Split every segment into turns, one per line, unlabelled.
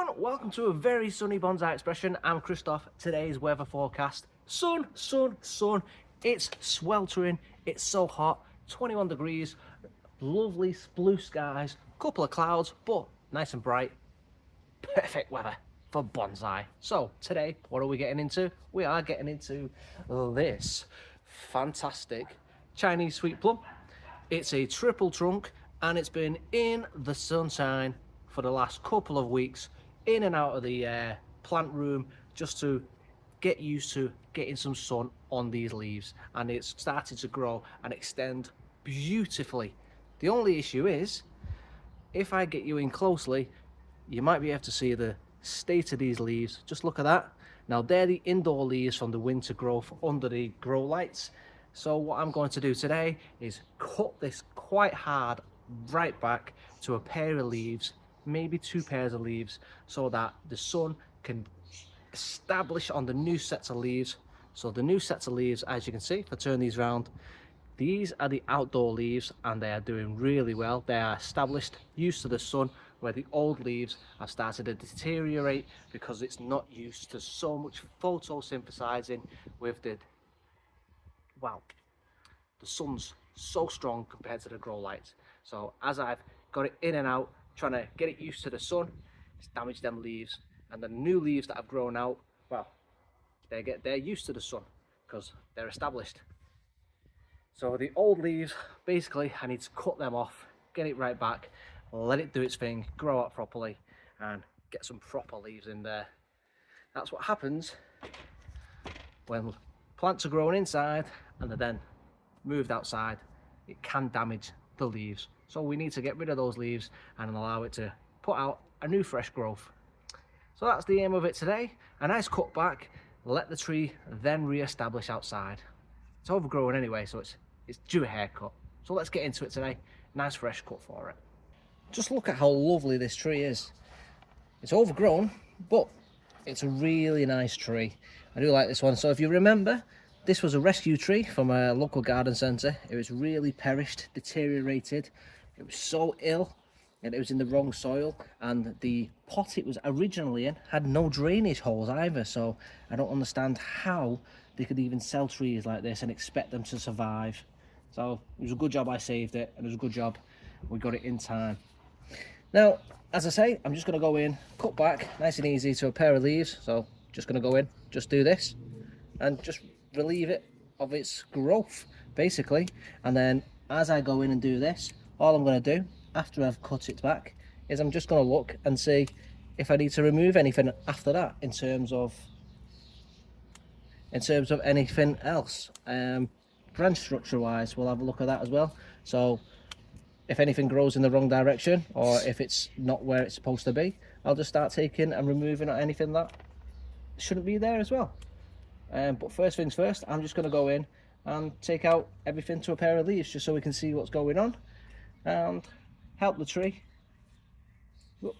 everyone, welcome to a very sunny bonsai expression. I'm Christoph. Today's weather forecast: sun, sun, sun. It's sweltering, it's so hot, 21 degrees, lovely blue skies, couple of clouds, but nice and bright. Perfect weather for bonsai. So today, what are we getting into? We are getting into this fantastic Chinese Sweet Plum. It's a triple trunk and it's been in the sunshine for the last couple of weeks, in and out of the plant room, just to get used to getting some sun on these leaves, and it's started to grow and extend beautifully. The only issue is, if I get you in closely, you might be able to see the state of these leaves. Just look at that. Now they're the indoor leaves from the winter growth under the grow lights. So what I'm going to do today is cut this quite hard right back to a pair of leaves, maybe two pairs of leaves, so that the sun can establish on the new sets of leaves. So the new sets of leaves, as you can see, if I turn these around, these are the outdoor leaves and they are doing really well. They are established, used to the sun, where the old leaves have started to deteriorate because it's not used to so much photosynthesizing with the sun's so strong compared to the grow lights. So as I've got it in and out, trying to get it used to the sun, it's damaged them leaves. And the new leaves that have grown out, well, they're used to the sun because they're established. So the old leaves, basically, I need to cut them off, get it right back, let it do its thing, grow out properly, and get some proper leaves in there. That's what happens when plants are growing inside and they're then moved outside. It can damage the leaves. So we need to get rid of those leaves and allow it to put out a new fresh growth. So that's the aim of it today. A nice cut back, let the tree then re-establish outside. It's overgrown anyway, so it's due a haircut. So let's get into it today. Nice fresh cut for it. Just look at how lovely this tree is. It's overgrown, but it's a really nice tree. I do like this one. So if you remember, this was a rescue tree from a local garden centre. It was really perished, deteriorated. It was so ill, and it was in the wrong soil, and the pot it was originally in had no drainage holes either. So I don't understand how they could even sell trees like this and expect them to survive. So it was a good job I saved it, and it was a good job we got it in time. Now, as I say, I'm just going to go in, cut back nice and easy to a pair of leaves. So just going to go in, just do this, and just relieve it of its growth, basically. And then as I go in and do this, all I'm going to do after I've cut it back is I'm just going to look and see if I need to remove anything after that in terms of anything else. Branch structure wise, we'll have a look at that as well. So if anything grows in the wrong direction, or if it's not where it's supposed to be, I'll just start taking and removing anything that shouldn't be there as well. But first things first, I'm just going to go in and take out everything to a pair of leaves, just so we can see what's going on and help the tree. Whoop,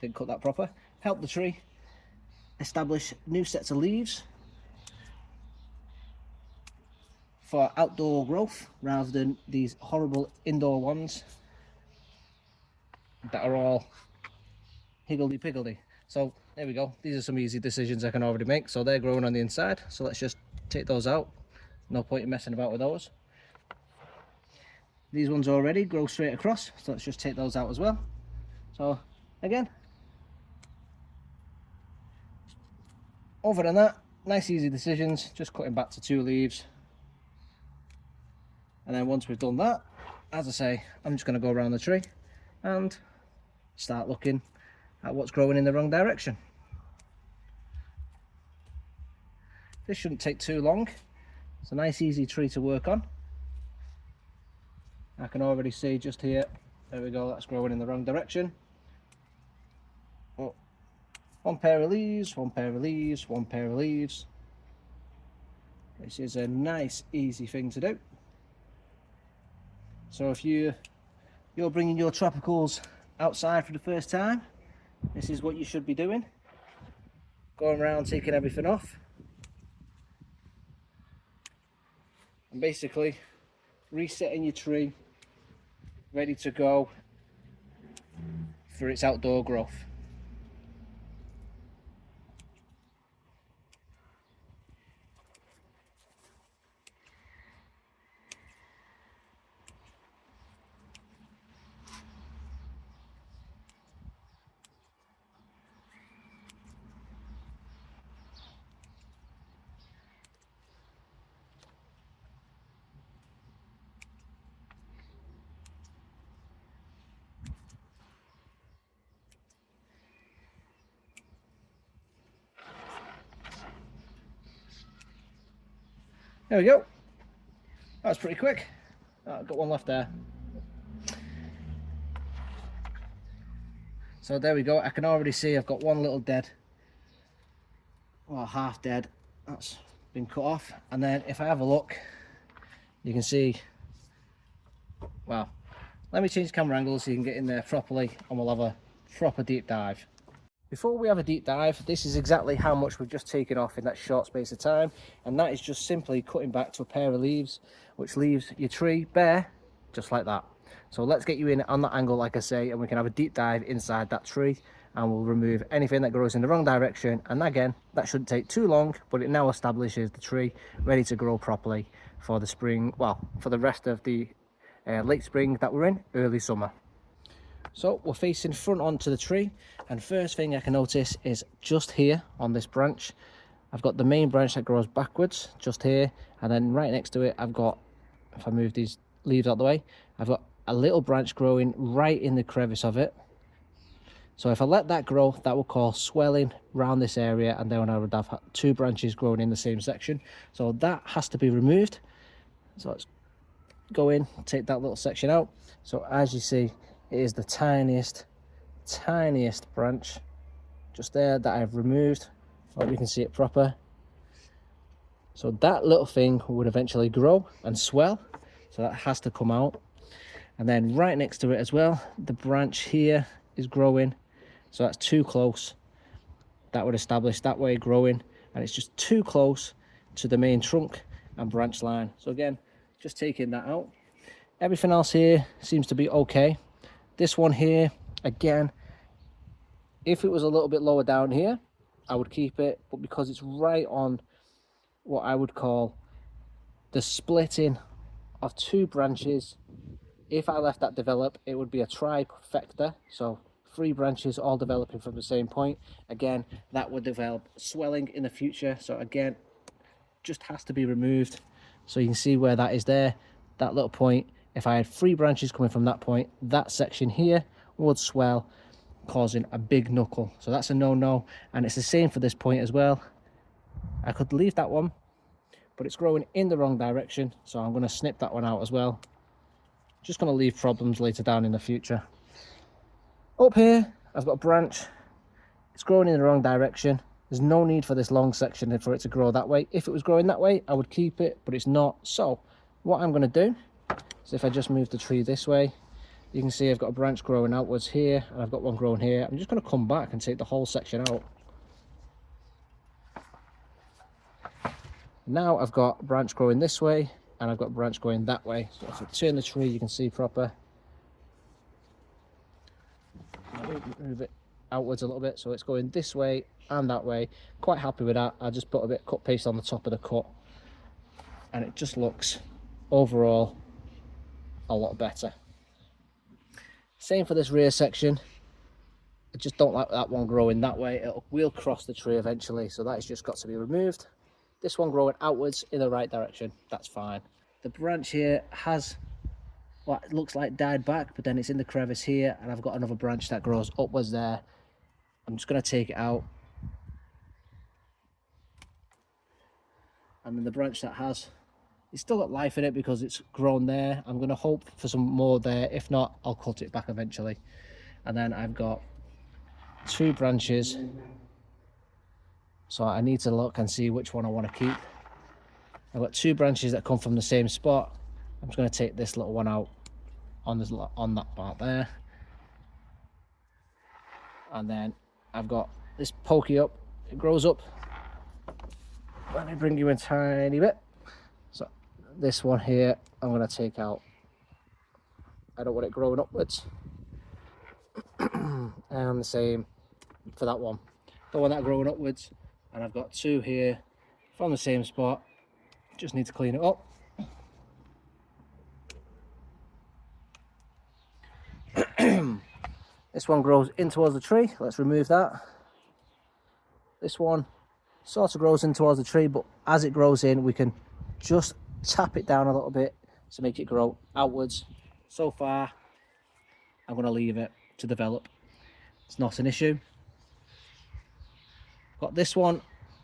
didn't cut that proper. Help the tree establish new sets of leaves for outdoor growth rather than these horrible indoor ones that are all higgledy-piggledy. So there we go. These are some easy decisions I can already make. So they're growing on the inside, so let's just take those out. No point in messing about with those. These ones already grow straight across, so let's just take those out as well. So again, other than that, nice easy decisions, just cutting back to two leaves. And then once we've done that, as I say, I'm just going to go around the tree and start looking at what's growing in the wrong direction. This shouldn't take too long. It's a nice easy tree to work on. I can already see just here, there we go, that's growing in the wrong direction. Oh, one pair of leaves, one pair of leaves, one pair of leaves. This is a nice easy thing to do. So if you're bringing your tropicals outside for the first time, this is what you should be doing. Going around taking everything off. And basically resetting your tree, ready to go for its outdoor growth. There we go. That's pretty quick. I've got one left there. So there we go. I can already see I've got one little dead, or half dead, that's been cut off. And then if I have a look, you can see, well, let me change camera angle so you can get in there properly, and we'll have a proper deep dive. Before we have a deep dive, this is exactly how much we've just taken off in that short space of time, and that is just simply cutting back to a pair of leaves, which leaves your tree bare, just like that. So let's get you in on that angle, like I say, and we can have a deep dive inside that tree, and we'll remove anything that grows in the wrong direction. And again, that shouldn't take too long, but it now establishes the tree ready to grow properly for the spring, well, for the rest of the late spring that we're in, early summer. So we're facing front onto the tree, and first thing I can notice is just here on this branch, I've got the main branch that grows backwards just here, and then right next to it I've got, if I move these leaves out of the way, I've got a little branch growing right in the crevice of it. So if I let that grow, that will cause swelling around this area, and then I would have two branches growing in the same section. So that has to be removed. So let's go in, take that little section out. So as you see, it is the tiniest branch just there that I've removed. Hope you can see it proper. So that little thing would eventually grow and swell, so that has to come out. And then right next to it as well, the branch here is growing, so that's too close. That would establish that way growing, and it's just too close to the main trunk and branch line. So again, just taking that out. Everything else here seems to be okay. This one here, again, if it was a little bit lower down here, I would keep it, but because it's right on what I would call the splitting of two branches, if I left that develop, it would be a trifecta, so 3 branches all developing from the same point. Again, that would develop swelling in the future, so again, just has to be removed. So you can see where that is there, that little point. If I had 3 branches coming from that point, that section here would swell, causing a big knuckle. So that's a no-no, and it's the same for this point as well. I could leave that one, but it's growing in the wrong direction, so I'm going to snip that one out as well. Just going to leave problems later down in the future. Up here, I've got a branch. It's growing in the wrong direction. There's no need for this long section for it to grow that way. If it was growing that way, I would keep it, but it's not. So what I'm going to do is, if I just move the tree this way, you can see I've got a branch growing outwards here, and I've got one growing here. I'm just going to come back and take the whole section out. Now I've got a branch growing this way, and I've got a branch going that way. So if I turn the tree, you can see proper. Move it outwards a little bit, so it's going this way and that way. Quite happy with that. I just put a bit of cut paste on the top of the cut, and it just looks overall a lot better. Same for this rear section. I just don't like that one growing that way. It will cross the tree eventually, so that has just got to be removed. This one growing outwards in the right direction, that's fine. The branch here has, well, it looks like died back, but then it's in the crevice here, and I've got another branch that grows upwards there. I'm just going to take it out. And then the branch that has, it's still got life in it because it's grown there. I'm going to hope for some more there. If not, I'll cut it back eventually. And then I've got 2 branches. So I need to look and see which one I want to keep. I've got 2 branches that come from the same spot. I'm just going to take this little one out on that part there. And then I've got this pokey up. It grows up. Let me bring you in a tiny bit. So this one here, I'm going to take out. I don't want it growing upwards. And the same for that one. Don't want that growing upwards. And I've got 2 here from the same spot. Just need to clean it up. This one grows in towards the tree. Let's remove that. This one sort of grows in towards the tree, but as it grows in, we can just tap it down a little bit to make it grow outwards. So far, I'm going to leave it to develop. It's not an issue. Got this one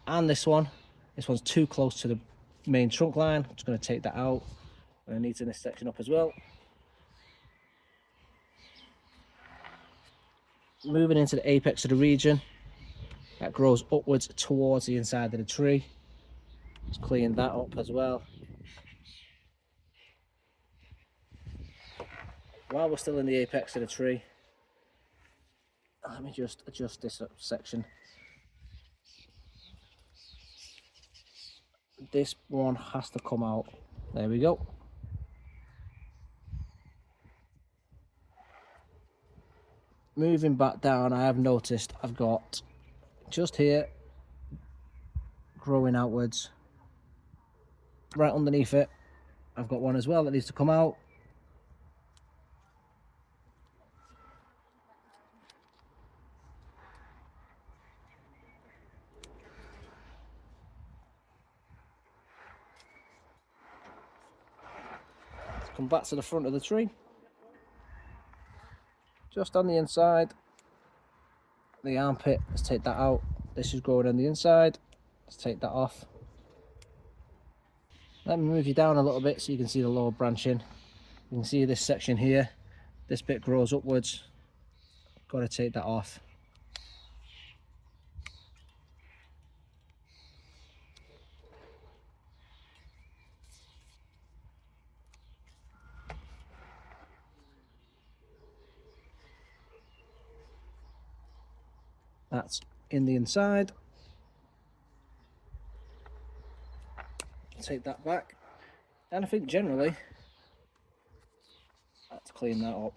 and this one. This one's too close to the main trunk line. I'm just going to take that out. And I need to this section up as well. Moving into the apex of the region that grows upwards towards the inside of the tree. Let's clean that up as well. While we're still in the apex of the tree, let me just adjust this section. This one has to come out. There we go. Moving back down, I have noticed I've got just here growing outwards. Right underneath it, I've got one as well that needs to come out. Let's come back to the front of the tree. Just on the inside, the armpit, let's take that out. This is growing on the inside, let's take that off. Let me move you down a little bit so you can see the lower branching. You can see this section here, this bit grows upwards. Got to take that off. That's in the inside. Take that back. And I think generally, let's clean that up.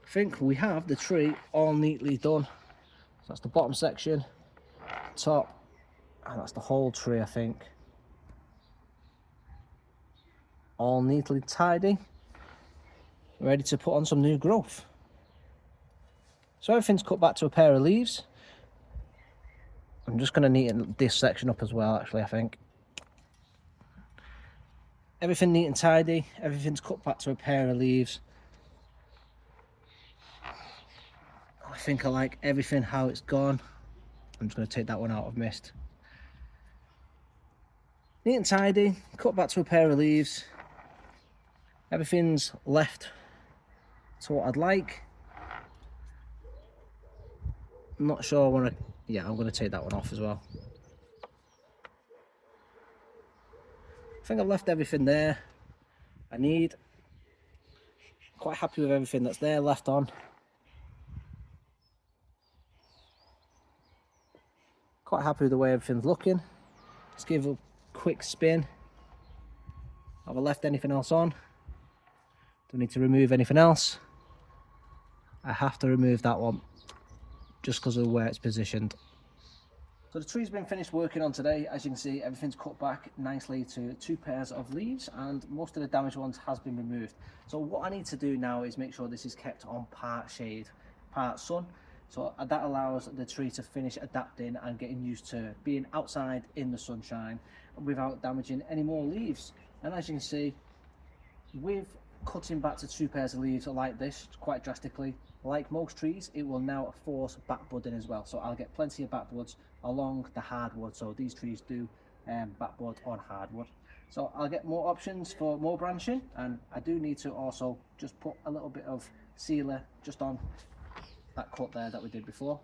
I think we have the tree all neatly done. So that's the bottom section, top, and that's the whole tree, I think. All neatly tidy, ready to put on some new growth. So everything's cut back to a pair of leaves. I'm just going to neaten this section up as well, actually, I think. Everything neat and tidy, everything's cut back to a pair of leaves. I think I like everything how it's gone. I'm just going to take that one out of mist. Neat and tidy, cut back to a pair of leaves. Everything's left to what I'd like. I'm not sure I want to, yeah, I'm going to take that one off as well. I think I've left everything there I need. Quite happy with everything that's there left on. Quite happy with the way everything's looking. Let's give a quick spin. Have I left anything else on? Don't need to remove anything else. I have to remove that one just because of where it's positioned. So the tree's been finished working on today. As you can see, everything's cut back nicely to 2 pairs of leaves and most of the damaged ones has been removed. So what I need to do now is make sure this is kept on part shade, part sun. So that allows the tree to finish adapting and getting used to being outside in the sunshine without damaging any more leaves. And as you can see, with cutting back to 2 pairs of leaves like this quite drastically, like most trees, it will now force back budding as well. So I'll get plenty of back buds along the hardwood. So these trees do back bud on hardwood. So I'll get more options for more branching, and I do need to also just put a little bit of sealer just on that cut there that we did before.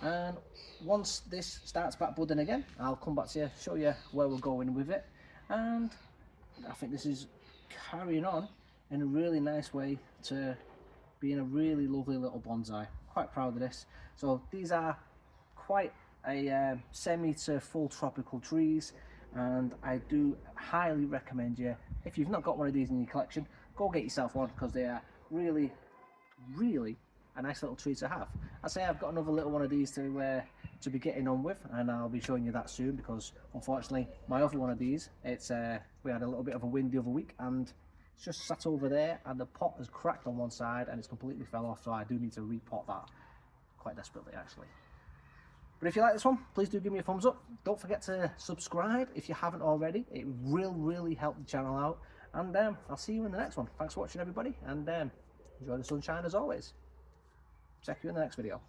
And once this starts back budding again, I'll come back to you, show you where we're going with it. And I think this is carrying on in a really nice way to being a really lovely little bonsai. Quite proud of this. So these are quite a semi to full tropical trees, and I do highly recommend you, if you've not got one of these in your collection, go get yourself one, because they are really a nice little tree to have. I say I've got another little one of these to be getting on with, and I'll be showing you that soon, because unfortunately my other one of these, it's we had a little bit of a wind the other week and it's just sat over there, and the pot has cracked on one side and it's completely fell off, so I do need to repot that quite desperately actually. But if you like this one, please do give me a thumbs up. Don't forget to subscribe if you haven't already. It will really help the channel out. And I'll see you in the next one. Thanks for watching, everybody, and enjoy the sunshine as always. Check you in the next video.